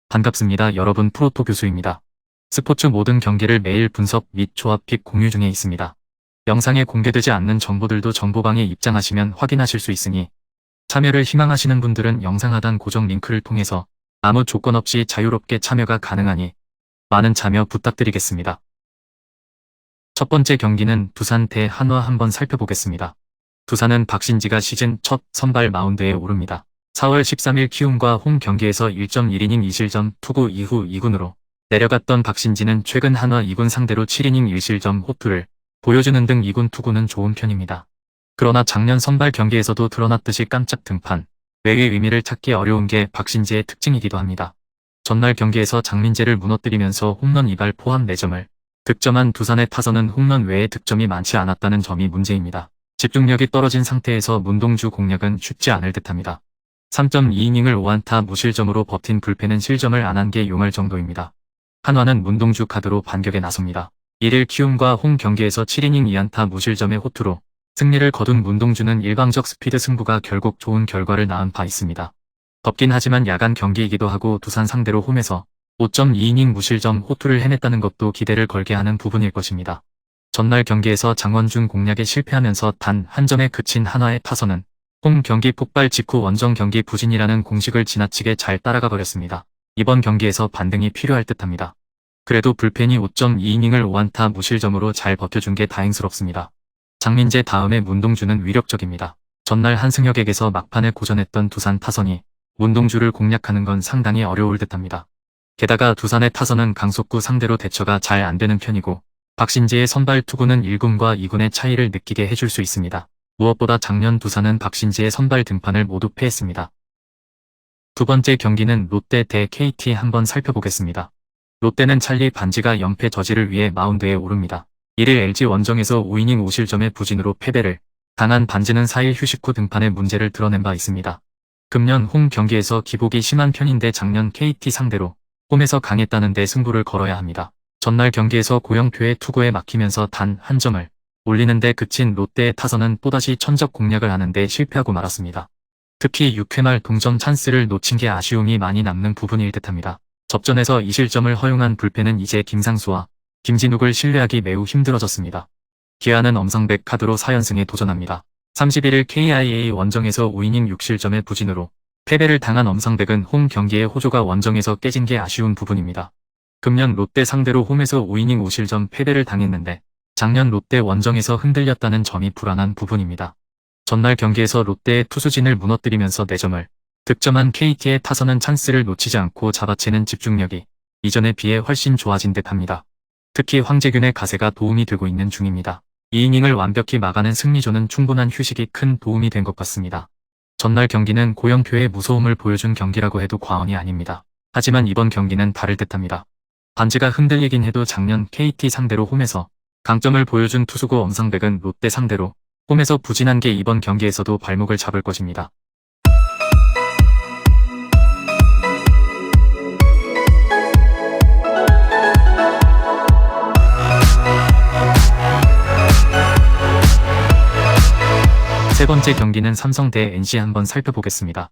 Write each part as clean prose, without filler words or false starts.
반갑습니다. 여러분, 프로토 교수입니다. 스포츠 모든 경기를 매일 분석 및 조합 픽 공유 중에 있습니다. 영상에 공개되지 않는 정보들도 정보방에 입장하시면 확인하실 수 있으니 참여를 희망하시는 분들은 영상 하단 고정 링크를 통해서 아무 조건 없이 자유롭게 참여가 가능하니 많은 참여 부탁드리겠습니다. 첫 번째 경기는 두산 대 한화 한번 살펴보겠습니다. 두산은 박신지가 시즌 첫 선발 마운드에 오릅니다. 4월 13일 키움과 홈 경기에서 1.1이닝 2실점 투구 이후 2군으로 내려갔던 박신지는 최근 한화 2군 상대로 7이닝 1실점 호투를 보여주는 등 2군 투구는 좋은 편입니다. 그러나 작년 선발 경기에서도 드러났듯이 깜짝 등판, 외의 의미를 찾기 어려운 게 박신지의 특징이기도 합니다. 전날 경기에서 장민재를 무너뜨리면서 홈런 2발 포함 4점을 득점한 두산의 타선은 홈런 외에 득점이 많지 않았다는 점이 문제입니다. 집중력이 떨어진 상태에서 문동주 공략은 쉽지 않을 듯합니다. 3.2이닝을 5안타 무실점으로 버틴 불펜은 실점을 안 한 게 용할 정도입니다. 한화는 문동주 카드로 반격에 나섭니다. 1일 키움과 홈 경기에서 7이닝 2안타 무실점의 호투로 승리를 거둔 문동주는 일방적 스피드 승부가 결국 좋은 결과를 낳은 바 있습니다. 덥긴 하지만 야간 경기이기도 하고 두산 상대로 홈에서 5.2이닝 무실점 호투를 해냈다는 것도 기대를 걸게 하는 부분일 것입니다. 전날 경기에서 장원준 공략에 실패하면서 단 한 점에 그친 한화의 타선은 홈 경기 폭발 직후 원정 경기 부진이라는 공식을 지나치게 잘 따라가 버렸습니다. 이번 경기에서 반등이 필요할 듯합니다. 그래도 불펜이 5.2이닝을 5안타 무실점으로 잘 버텨준 게 다행스럽습니다. 장민재 다음에 문동주는 위력적입니다. 전날 한승혁에게서 막판에 고전했던 두산 타선이 문동주를 공략하는 건 상당히 어려울 듯합니다. 게다가 두산의 타선은 강속구 상대로 대처가 잘 안되는 편이고 박신지의 선발 투구는 1군과 2군의 차이를 느끼게 해줄 수 있습니다. 무엇보다 작년 두산은 박신지의 선발 등판을 모두 패했습니다. 두 번째 경기는 롯데 대 KT 한번 살펴보겠습니다. 롯데는 찰리 반지가 연패 저지를 위해 마운드에 오릅니다. 1일 LG 원정에서 5이닝 5실점의 부진으로 패배를 당한 반지는 4일 휴식 후 등판에 문제를 드러낸 바 있습니다. 금년 홈 경기에서 기복이 심한 편인데 작년 KT 상대로 홈에서 강했다는데 승부를 걸어야 합니다. 전날 경기에서 고영표의 투구에 막히면서 단 한 점을 올리는데 그친 롯데의 타선은 또다시 천적 공략을 하는데 실패하고 말았습니다. 특히 6회 말 동점 찬스를 놓친 게 아쉬움이 많이 남는 부분일 듯합니다. 접전에서 2실점을 허용한 불펜은 이제 김상수와 김진욱을 신뢰하기 매우 힘들어졌습니다. 기아는 엄상백 카드로 4연승에 도전합니다. 31일 KIA 원정에서 5이닝 6실점의 부진으로 패배를 당한 엄상백은 홈 경기의 호조가 원정에서 깨진 게 아쉬운 부분입니다. 금년 롯데 상대로 홈에서 5이닝 5실점 패배를 당했는데 작년 롯데 원정에서 흔들렸다는 점이 불안한 부분입니다. 전날 경기에서 롯데의 투수진을 무너뜨리면서 4점을 득점한 KT의 타선은 찬스를 놓치지 않고 잡아채는 집중력이 이전에 비해 훨씬 좋아진 듯합니다. 특히 황재균의 가세가 도움이 되고 있는 중입니다. 2이닝을 완벽히 막아낸 승리조는 충분한 휴식이 큰 도움이 된 것 같습니다. 전날 경기는 고영표의 무서움을 보여준 경기라고 해도 과언이 아닙니다. 하지만 이번 경기는 다를 듯합니다. 반지가 흔들리긴 해도 작년 KT 상대로 홈에서 강점을 보여준 투수고 엄상백은 롯데 상대로 홈에서 부진한 게 이번 경기에서도 발목을 잡을 것입니다. 세 번째 경기는 삼성 대 NC 한번 살펴보겠습니다.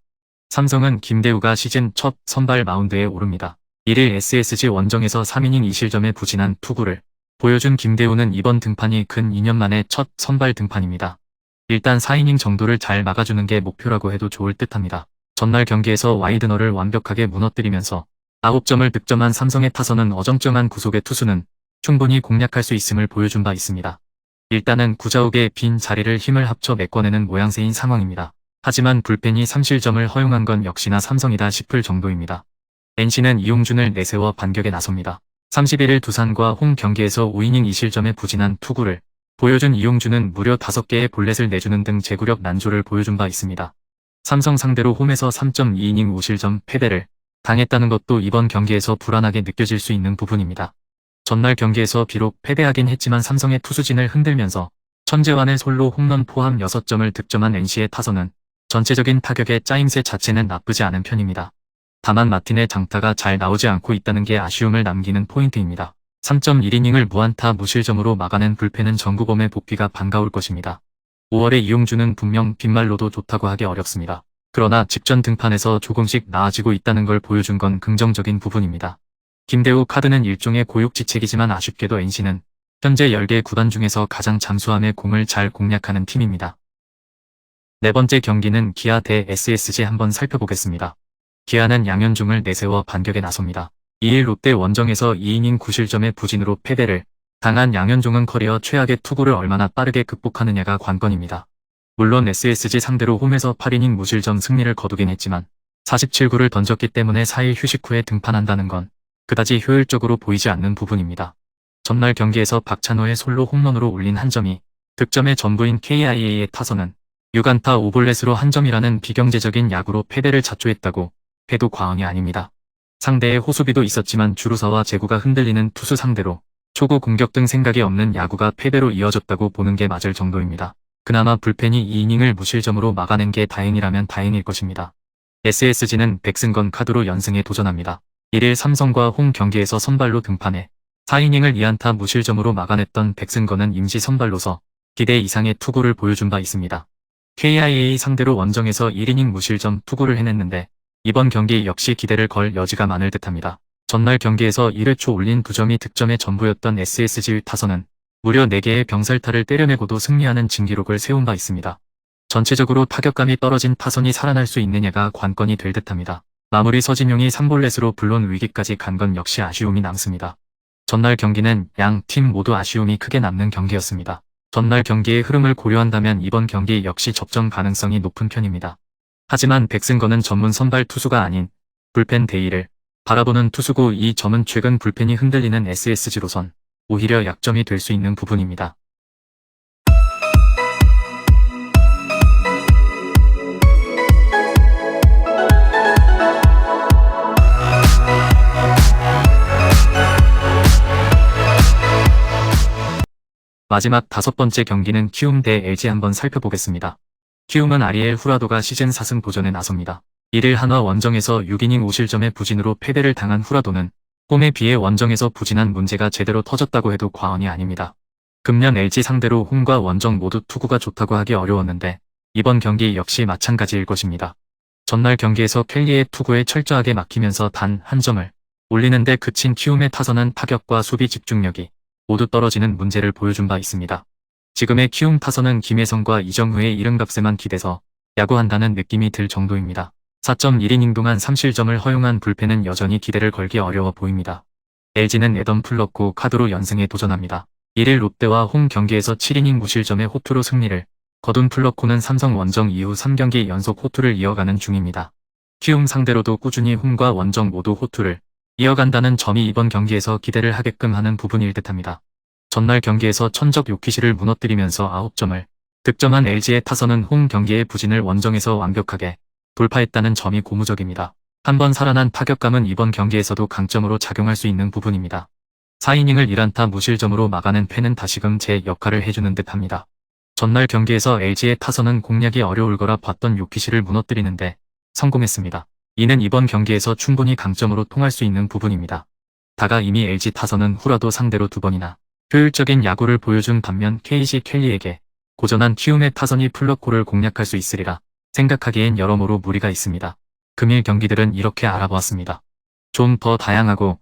삼성은 김대우가 시즌 첫 선발 마운드에 오릅니다. 1일 SSG 원정에서 3이닝 2실점의 부진한 투구를 보여준 김대우는 이번 등판이 근 2년 만에 첫 선발 등판입니다. 일단 4이닝 정도를 잘 막아주는 게 목표라고 해도 좋을 듯합니다. 전날 경기에서 와이드너를 완벽하게 무너뜨리면서 9점을 득점한 삼성의 타선은 어정쩡한 구속의 투수는 충분히 공략할 수 있음을 보여준 바 있습니다. 일단은 구자욱의 빈 자리를 힘을 합쳐 메꿔내는 모양새인 상황입니다. 하지만 불펜이 3실점을 허용한 건 역시나 삼성이다 싶을 정도입니다. NC는 이용준을 내세워 반격에 나섭니다. 31일 두산과 홈 경기에서 5이닝 2실점의 부진한 투구를 보여준 이용준은 무려 5개의 볼넷을 내주는 등 제구력 난조를 보여준 바 있습니다. 삼성 상대로 홈에서 3.2이닝 5실점 패배를 당했다는 것도 이번 경기에서 불안하게 느껴질 수 있는 부분입니다. 전날 경기에서 비록 패배하긴 했지만 삼성의 투수진을 흔들면서 천재환의 솔로 홈런 포함 6점을 득점한 NC의 타선은 전체적인 타격의 짜임새 자체는 나쁘지 않은 편입니다. 다만 마틴의 장타가 잘 나오지 않고 있다는 게 아쉬움을 남기는 포인트입니다. 3.1이닝을 무안타 무실점으로 막아낸 불펜은 정구범의 복귀가 반가울 것입니다. 5월의 이용주는 분명 빈말로도 좋다고 하기 어렵습니다. 그러나 직전 등판에서 조금씩 나아지고 있다는 걸 보여준 건 긍정적인 부분입니다. 김대우 카드는 일종의 고육지책이지만 아쉽게도 NC는 현재 10개 구단 중에서 가장 잠수함의 공을 잘 공략하는 팀입니다. 네 번째 경기는 기아 대 SSG 한번 살펴보겠습니다. 기아는 양현종을 내세워 반격에 나섭니다. 2일 롯데 원정에서 2이닝 9실점의 부진으로 패배를 당한 양현종은 커리어 최악의 투구를 얼마나 빠르게 극복하느냐가 관건입니다. 물론 SSG 상대로 홈에서 8이닝 무실점 승리를 거두긴 했지만 47구를 던졌기 때문에 4일 휴식 후에 등판한다는 건 그다지 효율적으로 보이지 않는 부분입니다. 전날 경기에서 박찬호의 솔로 홈런으로 올린 한 점이 득점의 전부인 KIA의 타선은 6안타 5볼넷으로 한 점이라는 비경제적인 야구로 패배를 자초했다고 해도 과언이 아닙니다. 상대의 호수비도 있었지만 주루사와 제구가 흔들리는 투수 상대로 초구 공격 등 생각이 없는 야구가 패배로 이어졌다고 보는 게 맞을 정도입니다. 그나마 불펜이 2이닝을 무실점으로 막아낸 게 다행이라면 다행일 것입니다. SSG는 백승건 카드로 연승에 도전합니다. 1일 삼성과 홈 경기에서 선발로 등판해 4이닝을 2안타 무실점으로 막아냈던 백승건은 임시 선발로서 기대 이상의 투구를 보여준 바 있습니다. KIA 상대로 원정에서 1이닝 무실점 투구를 해냈는데 이번 경기 역시 기대를 걸 여지가 많을 듯합니다. 전날 경기에서 1회 초 올린 2점이 득점의 전부였던 SSG의 타선은 무려 4개의 병살타를 때려내고도 승리하는 진기록을 세운 바 있습니다. 전체적으로 타격감이 떨어진 타선이 살아날 수 있느냐가 관건이 될 듯합니다. 마무리 서진용이 3볼넷으로 불론 위기까지 간 건 역시 아쉬움이 남습니다. 전날 경기는 양 팀 모두 아쉬움이 크게 남는 경기였습니다. 전날 경기의 흐름을 고려한다면 이번 경기 역시 접전 가능성이 높은 편입니다. 하지만 백승건은 전문 선발 투수가 아닌 불펜 대의를 바라보는 투수고 이 점은 최근 불펜이 흔들리는 SSG로선 오히려 약점이 될 수 있는 부분입니다. 마지막 5번째 경기는 키움 대 LG 한번 살펴보겠습니다. 키움은 아리엘 후라도가 시즌 4승 도전에 나섭니다. 1일 한화 원정에서 6이닝 5실점의 부진으로 패배를 당한 후라도는 홈에 비해 원정에서 부진한 문제가 제대로 터졌다고 해도 과언이 아닙니다. 금년 LG 상대로 홈과 원정 모두 투구가 좋다고 하기 어려웠는데 이번 경기 역시 마찬가지일 것입니다. 전날 경기에서 켈리의 투구에 철저하게 막히면서 단 한 점을 올리는데 그친 키움의 타선은 타격과 수비 집중력이 모두 떨어지는 문제를 보여준 바 있습니다. 지금의 키움 타선은 김혜성과 이정후의 이름값에만 기대서 야구한다는 느낌이 들 정도입니다. 4.1이닝 동안 3실점을 허용한 불펜은 여전히 기대를 걸기 어려워 보입니다. LG는 에던 플러코 카드로 연승에 도전합니다. 1일 롯데와 홈 경기에서 7이닝 무실점의 호투로 승리를 거둔 플러코는 삼성 원정 이후 3경기 연속 호투를 이어가는 중입니다. 키움 상대로도 꾸준히 홈과 원정 모두 호투를 이어간다는 점이 이번 경기에서 기대를 하게끔 하는 부분일 듯합니다. 전날 경기에서 천적 요키시를 무너뜨리면서 9점을 득점한 LG의 타선은 홈 경기의 부진을 원정에서 완벽하게 돌파했다는 점이 고무적입니다. 한번 살아난 타격감은 이번 경기에서도 강점으로 작용할 수 있는 부분입니다. 4이닝을 1안타 무실점으로 막아낸 펜은 다시금 제 역할을 해주는 듯합니다. 전날 경기에서 LG의 타선은 공략이 어려울 거라 봤던 요키시를 무너뜨리는데 성공했습니다. 이는 이번 경기에서 충분히 강점으로 통할 수 있는 부분입니다. 다가 이미 LG 타선은 후라도 상대로 2번이나 효율적인 야구를 보여준 반면 KC 켈리에게 고전한 키움의 타선이 플러코를 공략할 수 있으리라 생각하기엔 여러모로 무리가 있습니다. 금일 경기들은 이렇게 알아보았습니다. 좀 더 다양하고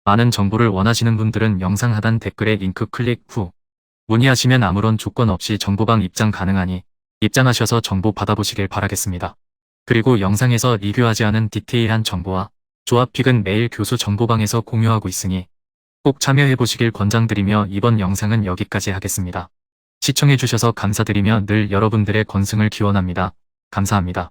많은 정보를 원하시는 분들은 영상 하단 댓글에 링크 클릭 후 문의하시면 아무런 조건 없이 정보방 입장 가능하니 입장하셔서 정보 받아보시길 바라겠습니다. 그리고 영상에서 리뷰하지 않은 디테일한 정보와 조합픽은 매일 교수 정보방에서 공유하고 있으니 꼭 참여해보시길 권장드리며 이번 영상은 여기까지 하겠습니다. 시청해주셔서 감사드리며 늘 여러분들의 건승을 기원합니다. 감사합니다.